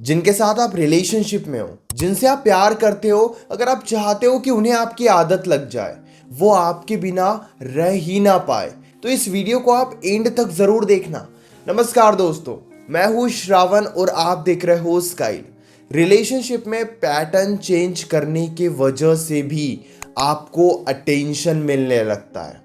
जिनके साथ आप रिलेशनशिप में हो, जिनसे आप प्यार करते हो, अगर आप चाहते हो कि उन्हें आपकी आदत लग जाए, वो आपके बिना रह ही ना पाए, तो इस वीडियो को आप एंड तक जरूर देखना। नमस्कार दोस्तों, मैं हूं श्रावण और आप देख रहे हो स्काइल। रिलेशनशिप में पैटर्न चेंज करने के वजह से भी आपको अटेंशन मिलने लगता है।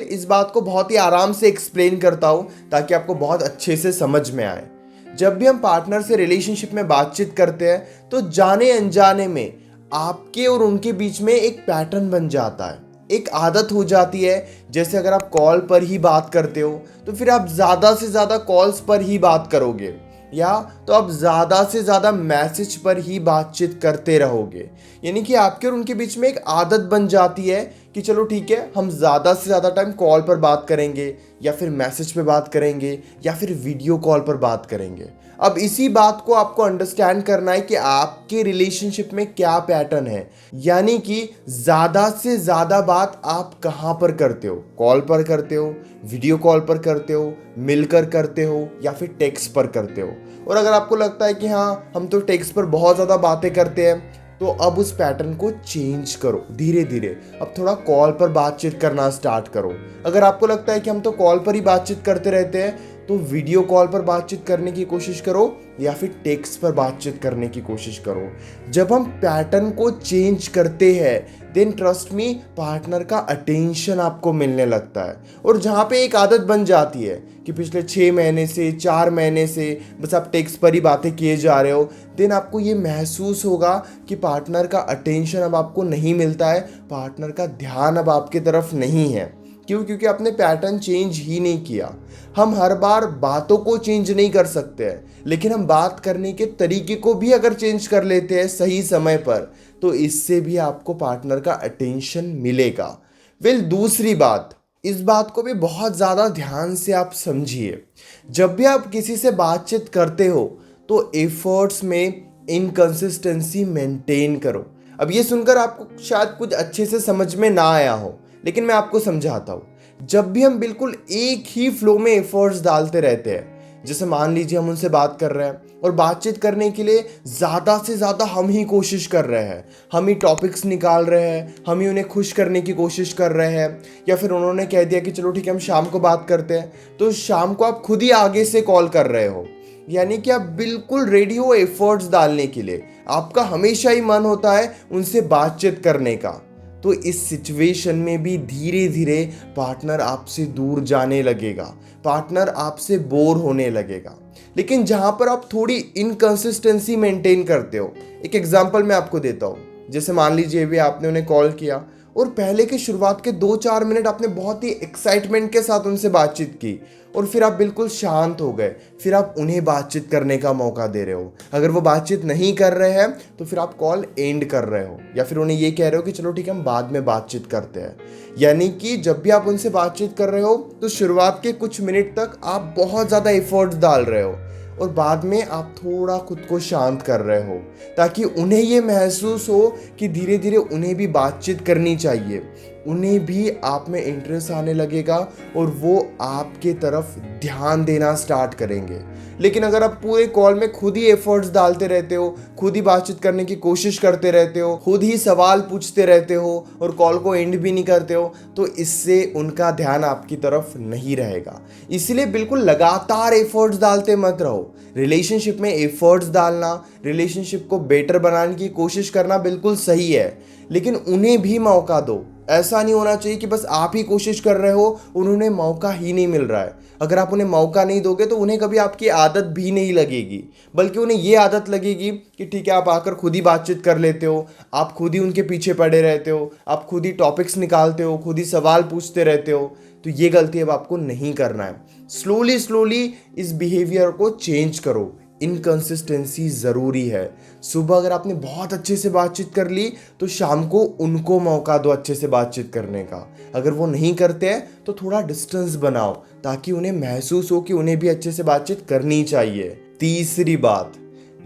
इस बात को बहुत ही आराम से एक्सप्लेन करता हूं ताकि आपको बहुत अच्छे से समझ में आए। जब भी हम पार्टनर से रिलेशनशिप में बातचीत करते हैं तो जाने अनजाने में आपके और उनके बीच में एक पैटर्न बन जाता है, एक आदत हो जाती है। जैसे अगर आप कॉल पर ही बात करते हो तो फिर आप ज़्यादा से ज़्यादा कॉल्स पर ही बात करोगे, या तो आप ज़्यादा से ज़्यादा मैसेज पर ही बातचीत करते रहोगे। यानी कि आपके और उनके बीच में एक आदत बन जाती है कि चलो ठीक है, हम ज़्यादा से ज़्यादा टाइम कॉल पर बात करेंगे, या फिर मैसेज पे बात करेंगे, या फिर वीडियो कॉल पर बात करेंगे। अब इसी बात को आपको अंडरस्टैंड करना है कि आपके रिलेशनशिप में क्या पैटर्न है, यानी कि ज़्यादा से ज़्यादा बात आप कहाँ पर करते हो। कॉल पर करते हो, वीडियो कॉल पर करते हो, मिलकर करते हो, या फिर टेक्स्ट पर करते हो। और अगर आपको लगता है कि हाँ, हम तो टेक्स्ट पर बहुत ज़्यादा बातें करते हैं, तो अब उस पैटर्न को चेंज करो धीरे धीरे। अब थोड़ा कॉल पर बातचीत करना स्टार्ट करो। अगर आपको लगता है कि हम तो कॉल पर ही बातचीत करते रहते हैं, तो वीडियो कॉल पर बातचीत करने की कोशिश करो, या फिर टेक्स्ट पर बातचीत करने की कोशिश करो। जब हम पैटर्न को चेंज करते हैं, देन ट्रस्ट मी, पार्टनर का अटेंशन आपको मिलने लगता है। और जहाँ पे एक आदत बन जाती है कि पिछले 6 महीने से 4 महीने से बस आप टेक्स्ट पर ही बातें किए जा रहे हो, देन आपको ये महसूस होगा कि पार्टनर का अटेंशन अब आपको नहीं मिलता है, पार्टनर का ध्यान अब आपकी तरफ नहीं है। क्यों? क्योंकि आपने पैटर्न चेंज ही नहीं किया। हम हर बार बातों को चेंज नहीं कर सकते हैं, लेकिन हम बात करने के तरीके को भी अगर चेंज कर लेते हैं सही समय पर, तो इससे भी आपको पार्टनर का अटेंशन मिलेगा। दूसरी बात, इस बात को भी बहुत ज़्यादा ध्यान से आप समझिए। जब भी आप किसी से बातचीत करते हो तो एफर्ट्स में इनकंसिस्टेंसी मेंटेन करो। अब ये सुनकर आपको शायद कुछ अच्छे से समझ में ना आया हो, लेकिन मैं आपको समझाता हूँ। जब भी हम बिल्कुल एक ही फ्लो में एफर्ट्स डालते रहते हैं, जैसे मान लीजिए हम उनसे बात कर रहे हैं और बातचीत करने के लिए ज़्यादा से ज़्यादा हम ही कोशिश कर रहे हैं, हम ही टॉपिक्स निकाल रहे हैं, हम ही उन्हें खुश करने की कोशिश कर रहे हैं, या फिर उन्होंने कह दिया कि चलो ठीक है हम शाम को बात करते हैं, तो शाम को आप खुद ही आगे से कॉल कर रहे हो। यानी कि आप बिल्कुल रेडी हो एफर्ट्स डालने के लिए, आपका हमेशा ही मन होता है उनसे बातचीत करने का। तो इस सिचुएशन में भी धीरे धीरे पार्टनर आपसे दूर जाने लगेगा, पार्टनर आपसे बोर होने लगेगा। लेकिन जहां पर आप थोड़ी इनकंसिस्टेंसी मेंटेन करते हो, एक एग्जांपल मैं आपको देता हूं। जैसे मान लीजिए भी आपने उन्हें कॉल किया और पहले के शुरुआत के 2-4 मिनट आपने बहुत ही एक्साइटमेंट के साथ उनसे बातचीत की, और फिर आप बिल्कुल शांत हो गए, फिर आप उन्हें बातचीत करने का मौका दे रहे हो। अगर वो बातचीत नहीं कर रहे हैं तो फिर आप कॉल एंड कर रहे हो, या फिर उन्हें ये कह रहे हो कि चलो ठीक है हम बाद में बातचीत करते हैं। यानी कि जब भी आप उनसे बातचीत कर रहे हो तो शुरुआत के कुछ मिनट तक आप बहुत ज़्यादा एफर्ट्स डाल रहे हो, और बाद में आप थोड़ा खुद को शांत कर रहे हो, ताकि उन्हें ये महसूस हो कि धीरे धीरे उन्हें भी बातचीत करनी चाहिए, उन्हें भी आप में इंटरेस्ट आने लगेगा और वो आपके तरफ ध्यान देना स्टार्ट करेंगे। लेकिन अगर आप पूरे कॉल में खुद ही एफर्ट्स डालते रहते हो, खुद ही बातचीत करने की कोशिश करते रहते हो, खुद ही सवाल पूछते रहते हो और कॉल को एंड भी नहीं करते हो, तो इससे उनका ध्यान आपकी तरफ नहीं रहेगा। इसलिए बिल्कुल लगातार एफर्ट्स डालते मत रहो। रिलेशनशिप में एफर्ट्स डालना, रिलेशनशिप को बेटर बनाने की कोशिश करना बिल्कुल सही है, लेकिन उन्हें भी मौका दो। ऐसा नहीं होना चाहिए कि बस आप ही कोशिश कर रहे हो, उन्हें मौका ही नहीं मिल रहा है। अगर आप उन्हें मौका नहीं दोगे तो उन्हें कभी आपकी आदत भी नहीं लगेगी, बल्कि उन्हें ये आदत लगेगी कि ठीक है आप आकर खुद ही बातचीत कर लेते हो, आप खुद ही उनके पीछे पड़े रहते हो, आप खुद ही टॉपिक्स निकालते हो, खुद ही सवाल पूछते रहते हो। तो ये गलती अब आपको नहीं करना है। स्लोली स्लोली इस बिहेवियर को चेंज करो। इनकंसिस्टेंसी ज़रूरी है। सुबह अगर आपने बहुत अच्छे से बातचीत कर ली तो शाम को उनको मौका दो अच्छे से बातचीत करने का। अगर वो नहीं करते हैं तो थोड़ा डिस्टेंस बनाओ, ताकि उन्हें महसूस हो कि उन्हें भी अच्छे से बातचीत करनी चाहिए। तीसरी बात,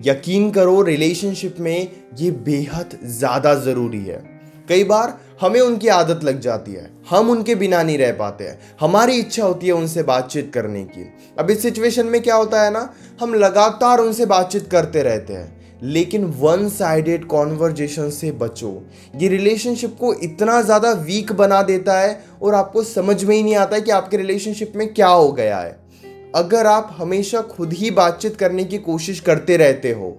यकीन करो रिलेशनशिप में ये बेहद ज़्यादा ज़रूरी है। कई बार हमें उनकी आदत लग जाती है, हम उनके बिना नहीं रह पाते हैं, हमारी इच्छा होती है उनसे बातचीत करने की। अब इस सिचुएशन में क्या होता है ना, हम लगातार उनसे बातचीत करते रहते हैं, लेकिन वन साइडेड कॉन्वर्जेशन से बचो। ये रिलेशनशिप को इतना ज़्यादा वीक बना देता है और आपको समझ में ही नहीं आता है कि आपके रिलेशनशिप में क्या हो गया है। अगर आप हमेशा खुद ही बातचीत करने की कोशिश करते रहते हो,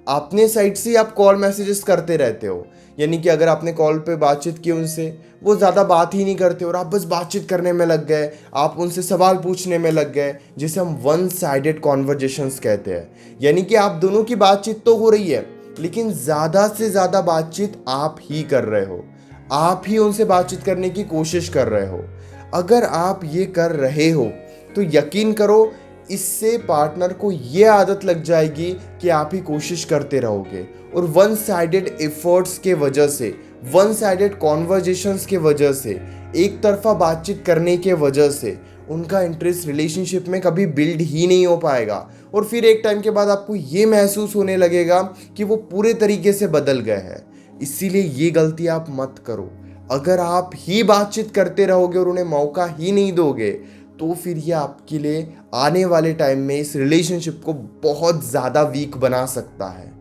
अपने साइड से आप कॉल मैसेजेस करते रहते हो, यानी कि अगर आपने कॉल पे बातचीत की उनसे, वो ज़्यादा बात ही नहीं करते और आप बस बातचीत करने में लग गए, आप उनसे सवाल पूछने में लग गए, जिसे हम वन साइडेड कॉन्वर्जेशंस कहते हैं। यानी कि आप दोनों की बातचीत तो हो रही है, लेकिन ज़्यादा से ज़्यादा बातचीत आप ही कर रहे हो, आप ही उनसे बातचीत करने की कोशिश कर रहे हो। अगर आप ये कर रहे हो तो यकीन करो, इससे पार्टनर को ये आदत लग जाएगी कि आप ही कोशिश करते रहोगे, और वन साइडेड एफर्ट्स के वजह से, वन साइडेड कॉन्वर्जेशंस के वजह से, एक तरफा बातचीत करने के वजह से उनका इंटरेस्ट रिलेशनशिप में कभी बिल्ड ही नहीं हो पाएगा। और फिर एक टाइम के बाद आपको ये महसूस होने लगेगा कि वो पूरे तरीके से बदल गए हैं। इसीलिए ये गलती आप मत करो। अगर आप ही बातचीत करते रहोगे और उन्हें मौका ही नहीं दोगे, तो फिर ये आपके लिए आने वाले टाइम में इस रिलेशनशिप को बहुत ज़्यादा वीक बना सकता है।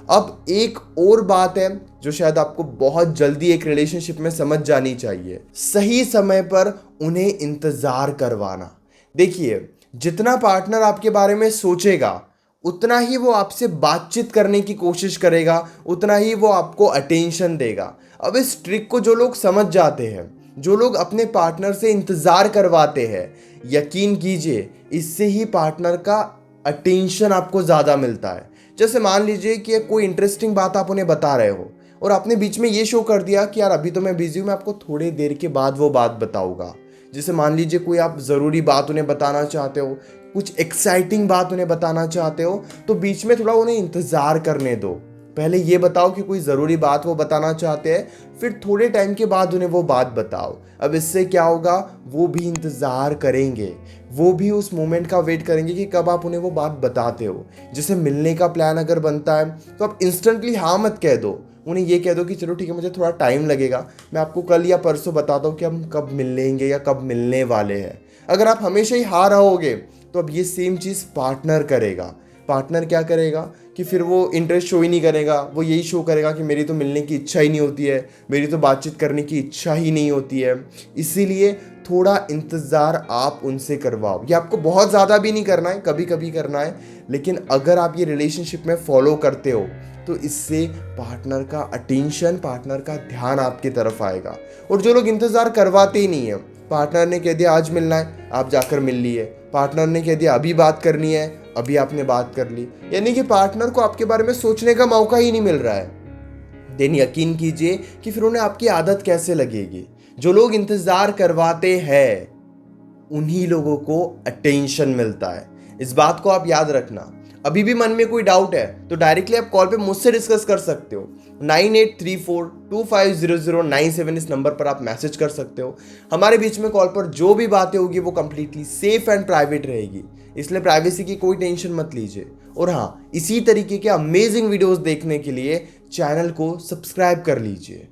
अब एक और बात है जो शायद आपको बहुत जल्दी एक रिलेशनशिप में समझ जानी चाहिए, सही समय पर उन्हें इंतज़ार करवाना। देखिए, जितना पार्टनर आपके बारे में सोचेगा, उतना ही वो आपसे बातचीत करने की कोशिश करेगा, उतना ही वो आपको अटेंशन देगा। अब इस ट्रिक को जो लोग समझ जाते हैं, जो लोग अपने पार्टनर से इंतज़ार करवाते हैं, यकीन कीजिए इससे ही पार्टनर का अटेंशन आपको ज़्यादा मिलता है। जैसे मान लीजिए कि कोई इंटरेस्टिंग बात आप उन्हें बता रहे हो और आपने बीच में ये शो कर दिया कि यार अभी तो मैं बिजी हूँ, मैं आपको थोड़ी देर के बाद वो बात बताऊँगा। जैसे मान लीजिए कोई आप ज़रूरी बात उन्हें बताना चाहते हो, कुछ एक्साइटिंग बात उन्हें बताना चाहते हो, तो बीच में थोड़ा उन्हें इंतज़ार करने दो। पहले ये बताओ कि कोई ज़रूरी बात वो बताना चाहते हैं, फिर थोड़े टाइम के बाद उन्हें वो बात बताओ। अब इससे क्या होगा, वो भी इंतज़ार करेंगे, वो भी उस मोमेंट का वेट करेंगे कि कब आप उन्हें वो बात बताते हो। जैसे मिलने का प्लान अगर बनता है तो आप इंस्टेंटली हाँ मत कह दो, उन्हें ये कह दो कि चलो ठीक है, मुझे थोड़ा टाइम लगेगा, मैं आपको कल या परसों बताता हूँ कि हम कब मिल लेंगे या कब मिलने वाले हैं। अगर आप हमेशा ही हाँ रहोगे तो अब ये सेम चीज़ पार्टनर करेगा। पार्टनर क्या करेगा कि फिर वो इंटरेस्ट शो ही नहीं करेगा, वो यही शो करेगा कि मेरी तो मिलने की इच्छा ही नहीं होती है, मेरी तो बातचीत करने की इच्छा ही नहीं होती है। इसीलिए थोड़ा इंतज़ार आप उनसे करवाओ। ये आपको बहुत ज़्यादा भी नहीं करना है, कभी कभी करना है, लेकिन अगर आप ये रिलेशनशिप में फॉलो करते हो तो इससे पार्टनर का अटेंशन, पार्टनर का ध्यान आपकी तरफ आएगा। और जो लोग इंतज़ार करवाते ही नहीं है, पार्टनर ने कह दिया आज मिलना है, आप जाकर मिल लिए, पार्टनर ने कह दिया अभी बात करनी है, अभी आपने बात कर ली, यानी कि पार्टनर को आपके बारे में सोचने का मौका ही नहीं मिल रहा है। देन यकीन कीजिए कि फिर उन्हें आपकी आदत कैसे लगेगी। जो लोग इंतज़ार करवाते हैं उन्हीं लोगों को अटेंशन मिलता है। इस बात को आप याद रखना। अभी भी मन में कोई डाउट है तो डायरेक्टली आप कॉल पे मुझसे डिस्कस कर सकते हो। 9834250097 इस नंबर पर आप मैसेज कर सकते हो। हमारे बीच में कॉल पर जो भी बातें होगी वो कंप्लीटली सेफ एंड प्राइवेट रहेगी, इसलिए प्राइवेसी की कोई टेंशन मत लीजिए। और हाँ, इसी तरीके के अमेजिंग वीडियोस देखने के लिए चैनल को सब्सक्राइब कर लीजिए।